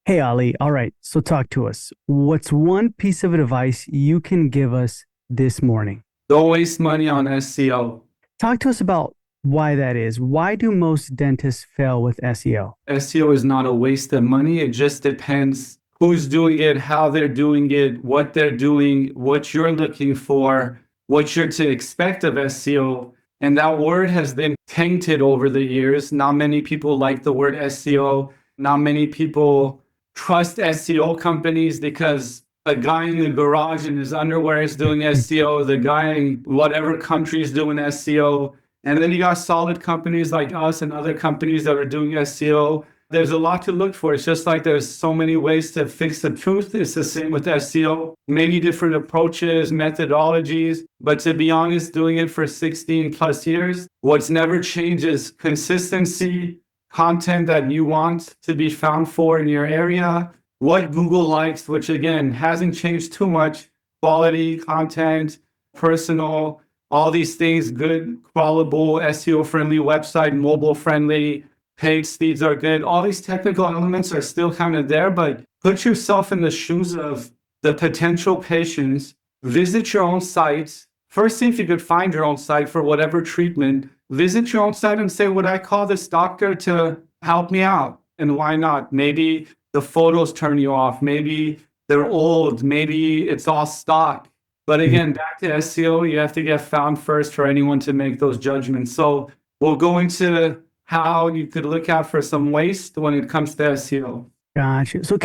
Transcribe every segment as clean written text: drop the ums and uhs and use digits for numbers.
Hey, Ali. All right. So talk to us. What's one piece of advice you can give us this morning? Don't waste money on SEO. Talk to us about why that is. Why do most dentists fail with SEO? SEO is not a waste of money. It just depends who's doing it, how they're doing it, what they're doing, what you're looking for, what you're to expect of SEO. And that word has been tainted over the years. Not many people like the word SEO. Not many people trust SEO companies because a guy in the garage in his underwear is doing SEO, the guy in whatever country is doing SEO. And then you got solid companies like us and other companies that are doing SEO. There's a lot to look for. It's just like there's so many ways to fix the truth. It's the same with SEO. Many different approaches, methodologies. But to be honest, doing it for 16 plus years, what's never changed is consistency, content that you want to be found for in your area, what Google likes, which again hasn't changed too much, quality, content, personal, all these things, good, crawlable, SEO friendly website, mobile friendly, page speeds are good. All these technical elements are still kind of there, but put yourself in the shoes of the potential patients. Visit your own site. First, see if you could find your own site for whatever treatment. Visit your own site and say, would I call this doctor to help me out? And why not? Maybe the photos turn you off. Maybe they're old. Maybe it's all stock. But again, back to SEO, you have to get found first for anyone to make those judgments. So we'll go into how you could look out for some waste when it comes to SEO. Gotcha. So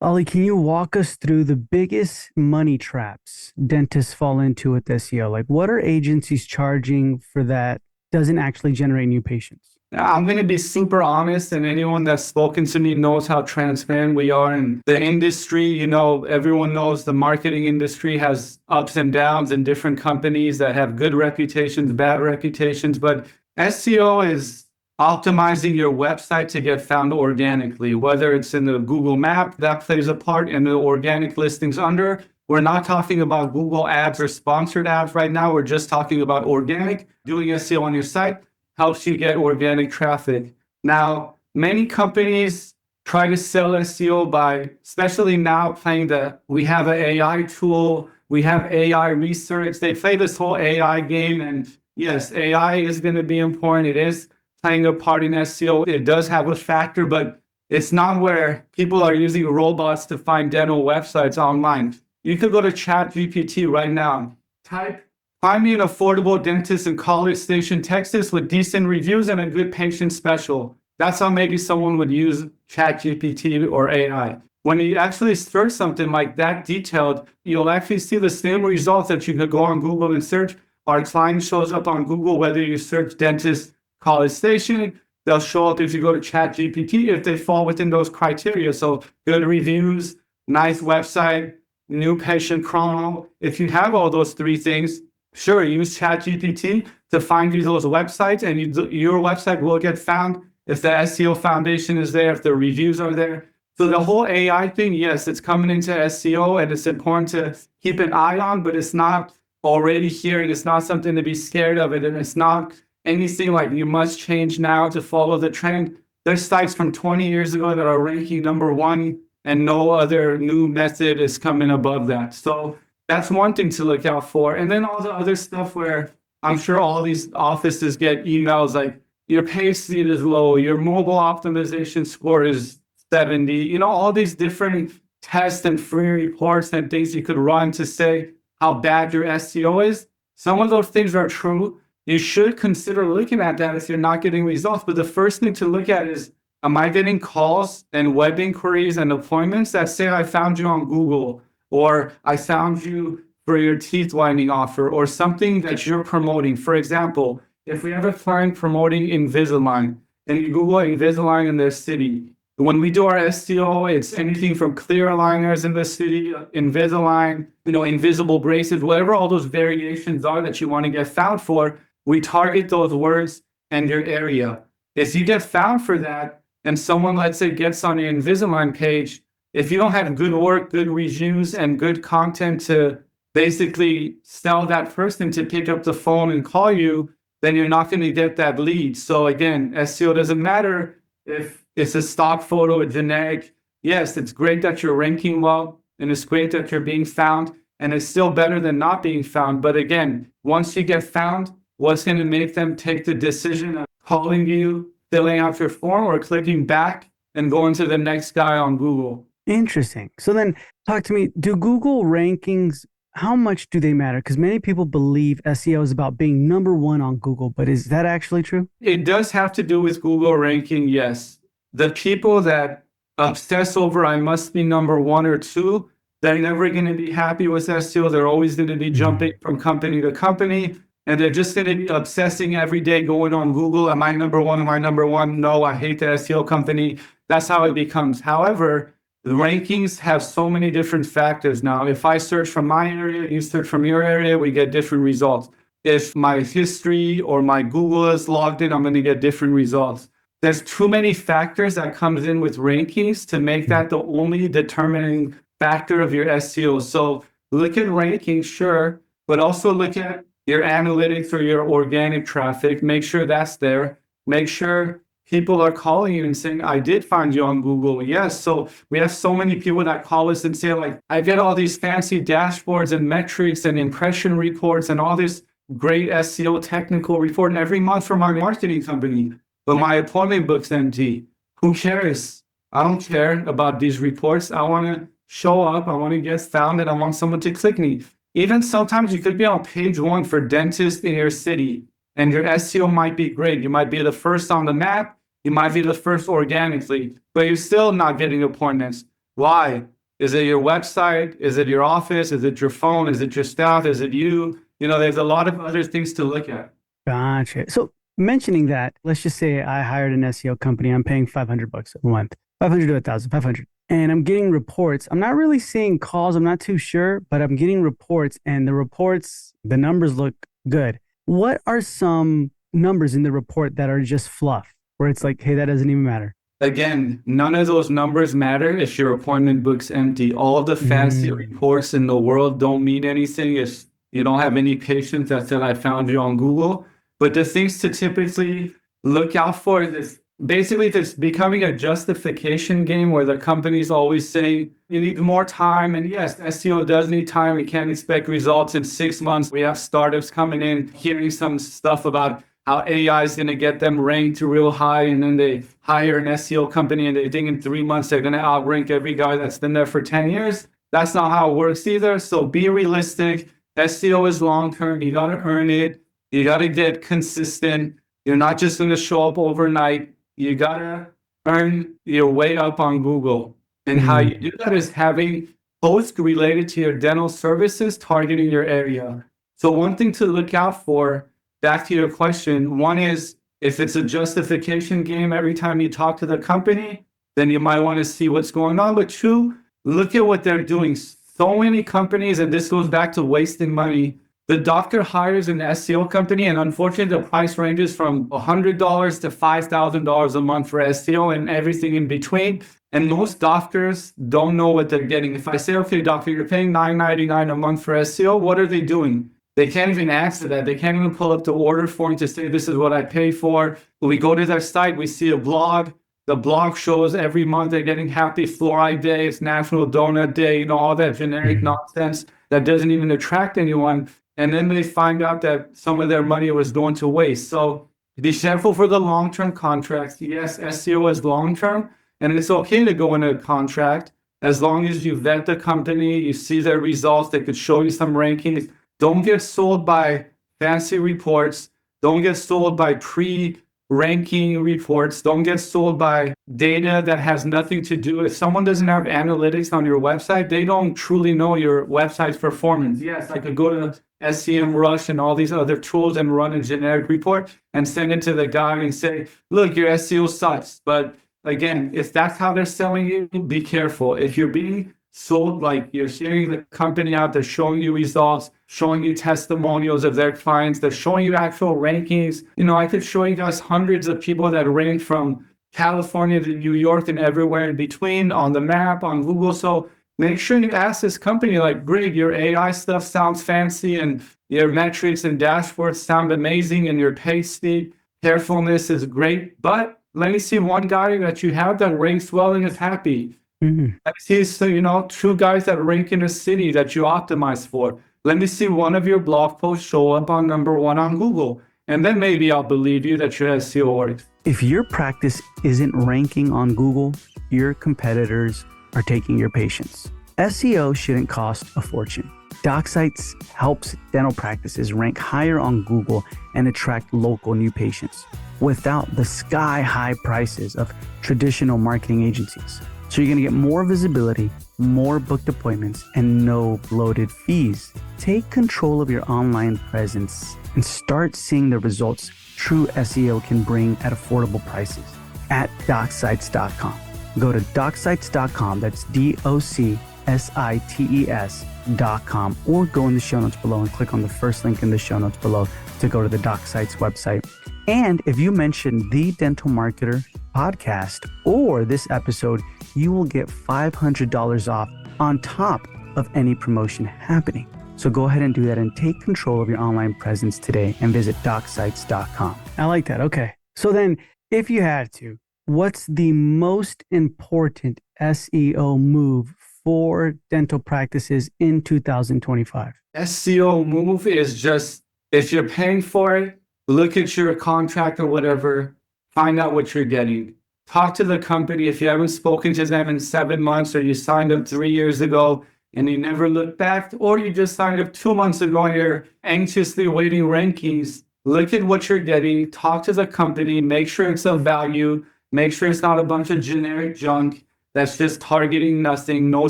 Ali, can you walk us through the biggest money traps dentists fall into with SEO? Like what are agencies charging for that doesn't actually generate new patients? I'm going to be super honest, and anyone that's spoken to me knows how transparent we are in the industry. You know, everyone knows the marketing industry has ups and downs and different companies that have good reputations, bad reputations, but SEO is optimizing your website to get found organically, whether it's in the Google map, that plays a part in the organic listings under. We're not talking about Google ads or sponsored ads right now. We're just talking about organic, doing SEO on your site helps you get organic traffic. Now, many companies try to sell SEO by, especially now, playing we have an AI tool, we have AI research. They play this whole AI game. And yes, AI is going to be important. It is playing a part in SEO. It does have a factor, but it's not where people are using robots to find dental websites online. You could go to ChatGPT right now, type find me an affordable dentist in College Station, Texas with decent reviews and a good patient special. That's how maybe someone would use ChatGPT or AI. When you actually search something like that detailed, you'll actually see the same results that you could go on Google and search. Our client shows up on Google, whether you search dentist, College Station, they'll show up if you go to ChatGPT if they fall within those criteria. So good reviews, nice website, new patient chrono. If you have all those three things, sure, use ChatGPT to find you those websites, and your website will get found if the SEO foundation is there, if the reviews are there. So the whole AI thing, yes, it's coming into SEO, and it's important to keep an eye on, but it's not already here, and it's not something to be scared of it, and it's not anything like you must change now to follow the trend. There's sites from 20 years ago that are ranking #1, and no other new method is coming above that. So that's one thing to look out for. And then all the other stuff where I'm sure all these offices get emails like your page speed is low, your mobile optimization score is 70, all these different tests and free reports and things you could run to say how bad your SEO is. Some of those things are true. You should consider looking at that if you're not getting results. But the first thing to look at is, am I getting calls and web inquiries and appointments that say I found you on Google, or I found you for your teeth whitening offer, or something that you're promoting? For example, if we have a client promoting Invisalign and you Google Invisalign in their city, when we do our SEO, it's anything from clear aligners in the city, Invisalign, invisible braces, whatever all those variations are that you want to get found for, we target those words and your area. If you get found for that, and someone, let's say, gets on your Invisalign page, if you don't have good work, good reviews, and good content to basically sell that person to pick up the phone and call you, then you're not going to get that lead. So again, SEO doesn't matter if it's a stock photo, a generic Yes, it's great that you're ranking well, and it's great that you're being found, and it's still better than not being found. But again, once you get found, what's going to make them take the decision of calling you, filling out your form, or clicking back and going to the next guy on Google? Interesting. So then talk to me, do Google rankings, how much do they matter? Because many people believe SEO is about being number one on Google, but is that actually true? It does have to do with Google ranking, yes. The people that obsess over I must be number one or two, they're never going to be happy with SEO. They're always going to be jumping from company to company, and they're just going to be obsessing every day going on Google. Am I number one? Am I number one? No, I hate the SEO company. That's how it becomes. However, the rankings have so many different factors now. If I search from my area, you search from your area, we get different results. If my history or my Google is logged in, I'm going to get different results. There's too many factors that comes in with rankings to make that the only determining factor of your SEO. So look at rankings, sure, but also look at your analytics or your organic traffic. Make sure that's there. Make sure people are calling you and saying, I did find you on Google. Yes. So we have so many people that call us and say, like, I get all these fancy dashboards and metrics and impression reports and all this great SEO technical report every month from our marketing company. But my appointment book's empty. Who cares? I don't care about these reports. I want to show up. I want to get found and I want someone to click me. Even sometimes you could be on page one for dentists in your city and your SEO might be great. You might be the first on the map. You might be the first organically, but you're still not getting appointments. Why? Is it your website? Is it your office? Is it your phone? Is it your staff? Is it you? You know, there's a lot of other things to look at. Gotcha. So mentioning that, let's just say I hired an SEO company. I'm paying $500 a month, 500 to 1,000, 500. And I'm getting reports. I'm not really seeing calls. I'm not too sure, but I'm getting reports and the reports, the numbers look good. What are some numbers in the report that are just fluff where it's like, hey, that doesn't even matter? Again, none of those numbers matter if your appointment book's empty. All of the fancy reports in the world don't mean anything if you don't have any patients that said, I found you on Google. But the things to typically look out for is basically it's becoming a justification game where the company's always saying you need more time. And yes, SEO does need time. We can't expect results in 6 months. We have startups coming in, hearing some stuff about how AI is going to get them ranked real high. And then they hire an SEO company and they think in 3 months they're going to outrank every guy that's been there for 10 years. That's not how it works either. So be realistic. SEO is long-term. You got to earn it. You got to get consistent. You're not just going to show up overnight. You got to earn your way up on Google. And how you do that is having posts related to your dental services targeting your area. So one thing to look out for, back to your question, one is if it's a justification game every time you talk to the company, then you might want to see what's going on. But two, look at what they're doing. So many companies, and this goes back to wasting money. The doctor hires an SEO company, and unfortunately, the price ranges from $100 to $5,000 a month for SEO and everything in between. And most doctors don't know what they're getting. If I say, okay, doctor, you're paying $9.99 a month for SEO, what are they doing? They can't even answer that. They can't even pull up the order form to say, this is what I pay for. When we go to their site, we see a blog. The blog shows every month they're getting Happy Fluoride Day, it's National Donut Day, you know, all that generic nonsense that doesn't even attract anyone. And then they find out that some of their money was going to waste. So be careful for the long-term contracts. Yes, SEO is long-term, and it's okay to go in a contract as long as you vet the company, you see their results, they could show you some rankings. Don't get sold by fancy reports. Don't get sold by pre-ranking reports. Don't get sold by data that has nothing to do. If someone doesn't have analytics on your website, they don't truly know your website's performance. Yes, I could go to SEM Rush and all these other tools and run a generic report and send it to the guy and say, look, your SEO sucks. But again, if that's how they're selling you, be careful. If you're being sold, like you're hearing the company out, they're showing you results, showing you testimonials of their clients, they're showing you actual rankings. You know, I could show you guys hundreds of people that rank from California to New York and everywhere in between on the map, on Google. So make sure you ask this company, like, Greg, your AI stuff sounds fancy and your metrics and dashboards sound amazing and your page speed carefulness is great. But let me see one guy that you have that ranks well and is happy. Mhm. Let me see, so, two guys that rank in a city that you optimize for. Let me see one of your blog posts show up on number one on Google. And then maybe I'll believe you that your SEO works. If your practice isn't ranking on Google, your competitors are taking your patients. SEO shouldn't cost a fortune. DocSites helps dental practices rank higher on Google and attract local new patients without the sky-high prices of traditional marketing agencies. So you're going to get more visibility, more booked appointments, and no bloated fees. Take control of your online presence and start seeing the results true SEO can bring at affordable prices at docsites.com. Go to docsites.com, that's DOCSITES.com, or go in the show notes below and click on the first link in the show notes below to go to the DocSites website. And if you mention the Dental Marketer podcast or this episode, you will get $500 off on top of any promotion happening. So go ahead and do that and take control of your online presence today and visit docsites.com. I like that. Okay. So then if you had to, what's the most important SEO move for dental practices in 2025? SEO move is just, if you're paying for it, look at your contract or whatever, find out what you're getting. Talk to the company. If you haven't spoken to them in 7 months, or you signed up 3 years ago and you never looked back, or you just signed up 2 months ago and you're anxiously waiting rankings, look at what you're getting, talk to the company, make sure it's of value, make sure it's not a bunch of generic junk that's just targeting nothing, no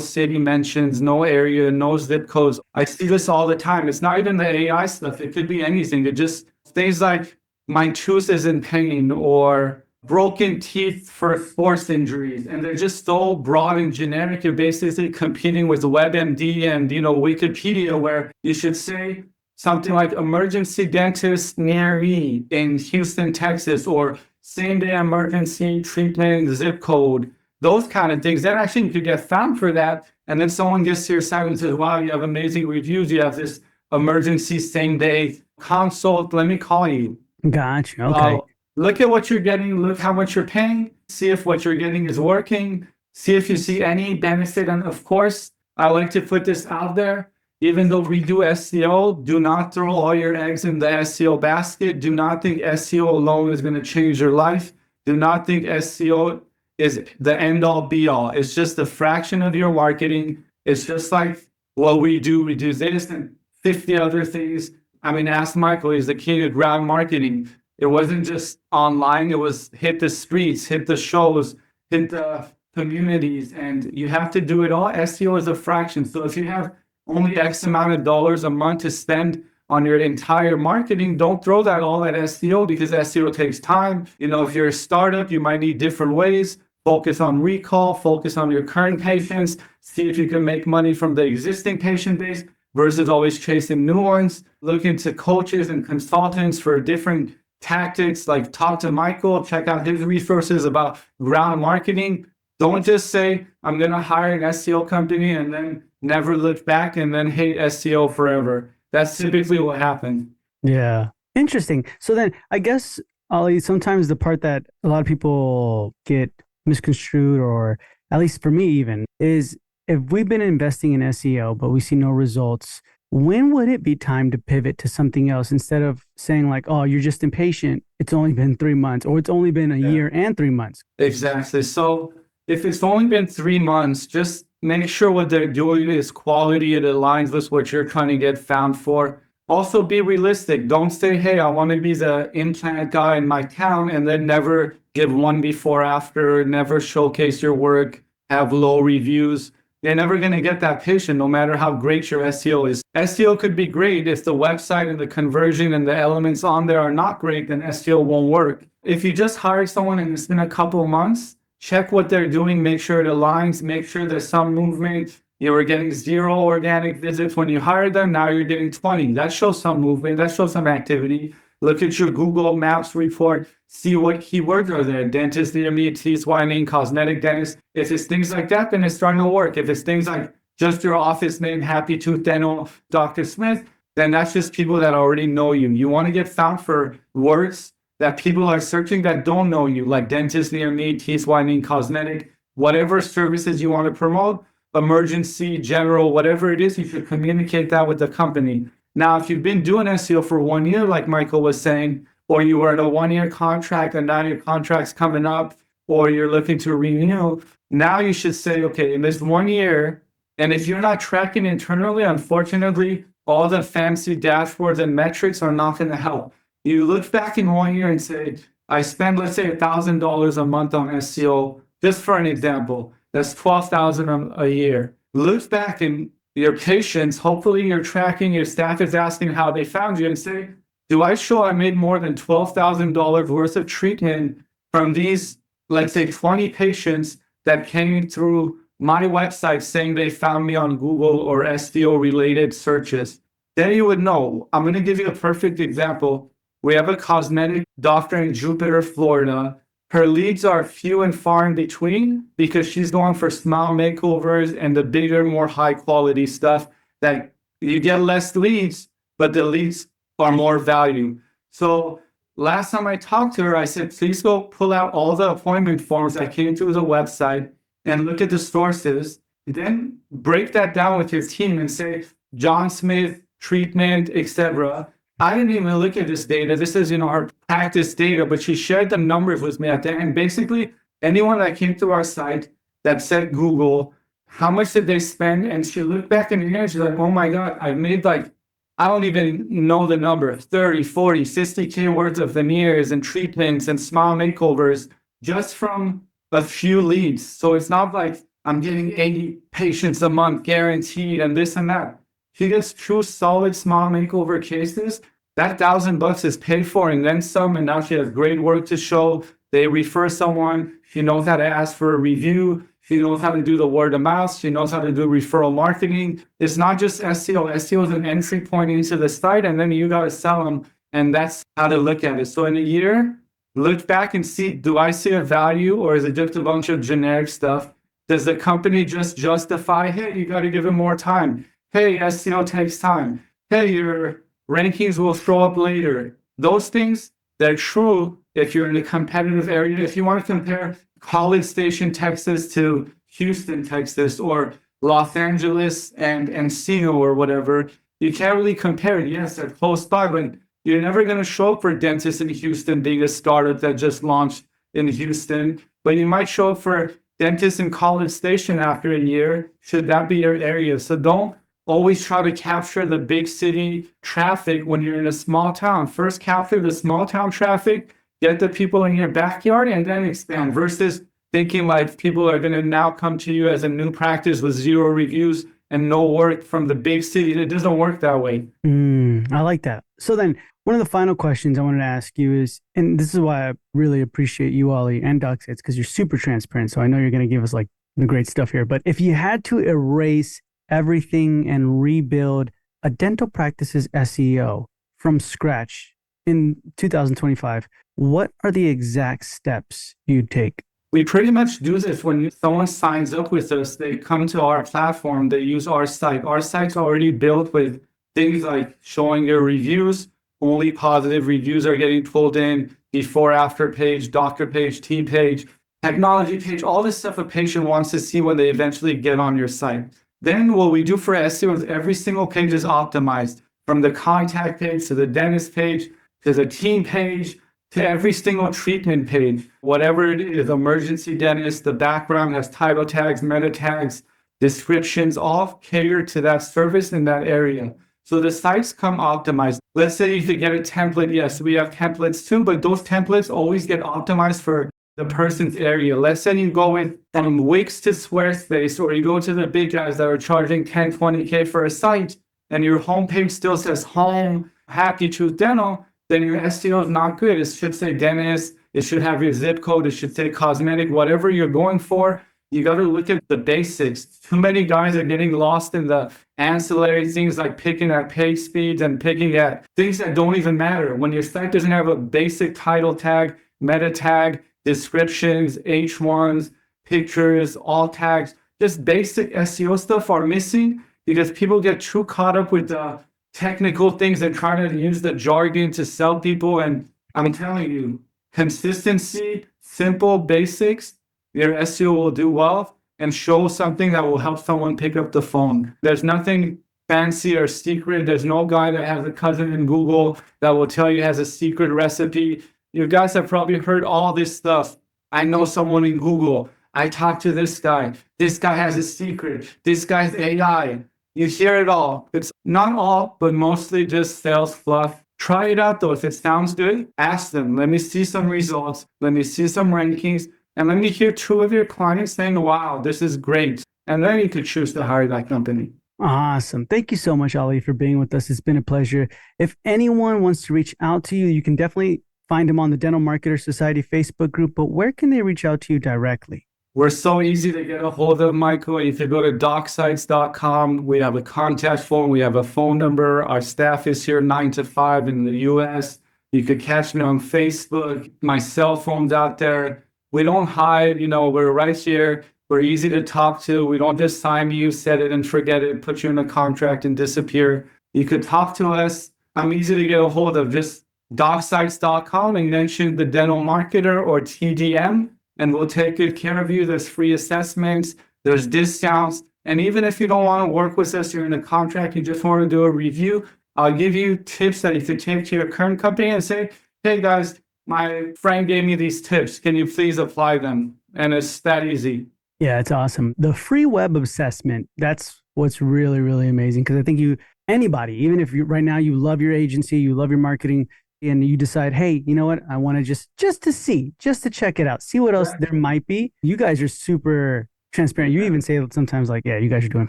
city mentions, no area, no zip codes. I see this all the time. It's not even the AI stuff. It could be anything. It just things like my tooth is in pain, or broken teeth for sports injuries. And they're just so broad and generic. You're basically competing with WebMD and, Wikipedia, where you should say something like emergency dentist near me in Houston, Texas, or same day emergency treatment zip code. Those kind of things. Then actually you could get found for that. And then someone gets to your site and says, wow, you have amazing reviews. You have this emergency same day consult. Let me call you. Gotcha. Okay. Look at what you're getting. Look how much you're paying. See if what you're getting is working. See if you see any benefit. And of course, I like to put this out there. Even though we do SEO, do not throw all your eggs in the SEO basket. Do not think SEO alone is going to change your life. Do not think SEO is the end all be all. It's just a fraction of your marketing. It's just like what we do. We do this and 50 other things. I mean, ask Michael, he's the king of ground marketing. It wasn't just online. It was hit the streets, hit the shows, hit the communities, and you have to do it all. SEO is a fraction. So if you have only X amount of dollars a month to spend on your entire marketing, don't throw that all at SEO, because SEO takes time. If you're a startup, you might need different ways. Focus on recall, focus on your current patients, see if you can make money from the existing patient base versus always chasing new ones. Look into coaches and consultants for different tactics, like talk to Michael, check out his resources about ground marketing. Don't just say, I'm going to hire an SEO company and then never look back and then hate SEO forever. That's typically what happens. Yeah. Interesting. So then I guess, Ali, sometimes the part that a lot of people get misconstrued, or at least for me even, is if we've been investing in SEO, but we see no results, when would it be time to pivot to something else, instead of saying like, oh, you're just impatient, it's only been 3 months, or it's only been a year and 3 months? Exactly. So if it's only been 3 months, just make sure what they're doing is quality. It aligns with what you're trying to get found for. Also be realistic. Don't say, hey, I want to be the implant guy in my town, and then never give one before after, never showcase your work, have low reviews. You're never going to get that patient, no matter how great your SEO is. SEO could be great. If the website and the conversion and the elements on there are not great, then SEO won't work. If you just hire someone and it's been a couple of months, check what they're doing, make sure it aligns, make sure there's some movement. You were getting 0 organic visits when you hired them. Now you're getting 20. That shows some movement. That shows some activity. Look at your Google Maps report. See what keywords are there. Dentist near me, teeth whitening, cosmetic dentist. If it's things like that, then it's starting to work. If it's things like just your office name, Happy Tooth Dental, Dr. Smith, then that's just people that already know you. You want to get found for words that people are searching that don't know you, like dentist near me, teeth whitening, cosmetic. whatever services you want to promote, emergency, general, whatever it is, you should communicate that with the company. Now, if you've been doing SEO for 1 year, like Michael was saying, or you were in a 1 year contract and now your contract's coming up, or you're looking to renew, now you should say, okay, in this 1 year, and if you're not tracking internally, unfortunately, all the fancy dashboards and metrics are not going to help. You look back in 1 year and say, I spend, let's say, $1,000 a month on SEO, just for an example. That's $12,000 a year. Look back in your patients, hopefully you're tracking, your staff is asking how they found you, and say, do I show I made more than $12,000 worth of treatment from these, let's say, 20 patients that came through my website saying they found me on Google or SEO related searches? Then you would know. I'm going to give you a perfect example. We have a cosmetic doctor in Jupiter, Florida. Her leads are few and far in between because she's going for smile makeovers and the bigger, more high quality stuff that you get less leads, but the leads are more value. So last time I talked to her, I said, please go pull out all the appointment forms that came through the website and look at the sources. Then break that down with your team and say, John Smith, treatment, etc. I didn't even look at this data. This is, our practice data, but she shared the numbers with me at the end. Basically, anyone that came to our site that said Google, how much did they spend? And she looked back in the year, she's like, oh my God, I made I don't even know the number, 30, 40, 60K words of veneers and treatments and smile makeovers just from a few leads. So it's not like I'm getting 80 patients a month guaranteed and this and that. She gets true solid smile makeover cases. That $1,000 is paid for and then some, and now she has great work to show. They refer someone. She knows how to ask for a review. She knows how to do the word of mouth. She knows how to do referral marketing. It's not just SEO. SEO is an entry point into the site, and then you got to sell them. And that's how to look at it. So in a year, look back and see, do I see a value or is it just a bunch of generic stuff? Does the company just justify, hey, you got to give it more time? Hey, SEO takes time. Hey, your rankings will show up later. Those things, they're true if you're in a competitive area. If you want to compare College Station, Texas to Houston, Texas, or Los Angeles and Encino or whatever, you can't really compare it. Yes, they're close by, but you're never going to show up for dentists in Houston being a startup that just launched in Houston, but you might show up for dentists in College Station after a year, should that be your area. So don't always try to capture the big city traffic when you're in a small town. First capture the small town traffic, get the people in your backyard, and then expand, versus thinking like people are going to now come to you as a new practice with 0 reviews and no work from the big city. It doesn't work that way. I like that. So then one of the final questions I wanted to ask you is, and this is why I really appreciate you, Ollie, and DuckSets, because you're super transparent. So I know you're going to give us like the great stuff here. But if you had to erase everything and rebuild a dental practice's SEO from scratch in 2025, what are the exact steps you'd take? We pretty much do this when someone signs up with us. They come to our platform, they use our site. Our site's already built with things like showing your reviews. Only positive reviews are getting pulled in, before, after page, doctor page, team page, technology page, all this stuff a patient wants to see when they eventually get on your site. Then what we do for SEO is every single page is optimized, from the contact page to the dentist page to the team page to every single treatment page. Whatever it is, emergency dentist, the background has title tags, meta tags, descriptions, all cater to that service in that area. So the sites come optimized. Let's say you could get a template. Yes, we have templates too, but those templates always get optimized for the person's area. Let's say you go in from Wix to Squarespace, or you go to the big guys that are charging 10, 20K for a site, and your homepage still says home, Happy Truth Dental, then your SEO is not good. It should say dentist, it should have your zip code, it should say cosmetic, whatever you're going for. You got to look at the basics. Too many guys are getting lost in the ancillary things like picking at page speeds and picking at things that don't even matter. When your site doesn't have a basic title tag, meta tag, descriptions, H1s, pictures, alt tags, just basic SEO stuff are missing because people get too caught up with the technical things and trying to use the jargon to sell people. And I'm telling you, consistency, simple basics, your SEO will do well and show something that will help someone pick up the phone. There's nothing fancy or secret. There's no guy that has a cousin in Google that will tell you has a secret recipe. You guys have probably heard all this stuff. I know someone in Google. I talked to this guy. This guy has a secret. This guy's AI. You hear it all. It's not all, but mostly just sales fluff. Try it out though. If it sounds good, ask them. Let me see some results. Let me see some rankings. And let me hear two of your clients saying, wow, this is great. And then you could choose to hire that company. Awesome. Thank you so much, Ali, for being with us. It's been a pleasure. If anyone wants to reach out to you, you can definitely find them on the Dental Marketer Society Facebook group, but where can they reach out to you directly? We're so easy to get a hold of, Michael. If you go to docsites.com, we have a contact form. We have a phone number. Our staff is here 9 to 5 in the US. You could catch me on Facebook. My cell phone's out there. We don't hide. We're right here. We're easy to talk to. We don't just sign you, set it and forget it, put you in a contract and disappear. You could talk to us. I'm easy to get a hold of. Just docsites.com and mention the Dental Marketer or TDM. And we'll take good care of you. There's free assessments, there's discounts. And even if you don't want to work with us, you're in a contract, you just want to do a review, I'll give you tips that you can take to your current company and say, hey guys, my friend gave me these tips. Can you please apply them? And it's that easy. Yeah, it's awesome. The free web assessment, that's what's really, really amazing. Because I think anybody, even if right now you love your agency, you love your marketing, and you decide, hey, you know what? I want to just to check it out, see what else there might be. You guys are super transparent. You even say sometimes like, yeah, you guys are doing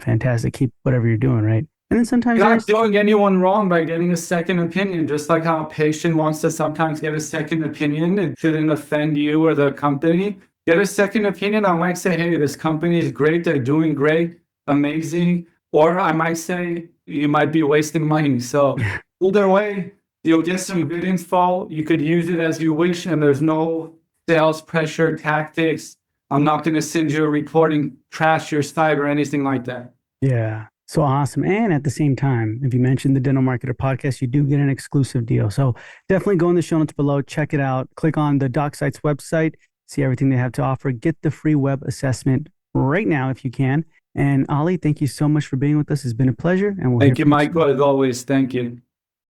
fantastic. Keep whatever you're doing, right? And then sometimes you're not doing anyone wrong by getting a second opinion, just like how a patient wants to sometimes get a second opinion. It shouldn't offend you or the company. Get a second opinion. I might say, hey, this company is great. They're doing great, amazing. Or I might say, you might be wasting money. So either way, you'll get some good info. You could use it as you wish, and there's no sales pressure tactics. I'm not going to send you a reporting trash your site or anything like that. Yeah, so awesome. And at the same time, if you mentioned the Dental Marketer podcast, you do get an exclusive deal. So definitely go in the show notes below, check it out. Click on the DocSites website, see everything they have to offer. Get the free web assessment right now if you can. And Ali, thank you so much for being with us. It's been a pleasure. And thank you, Michael, as always. Thank you.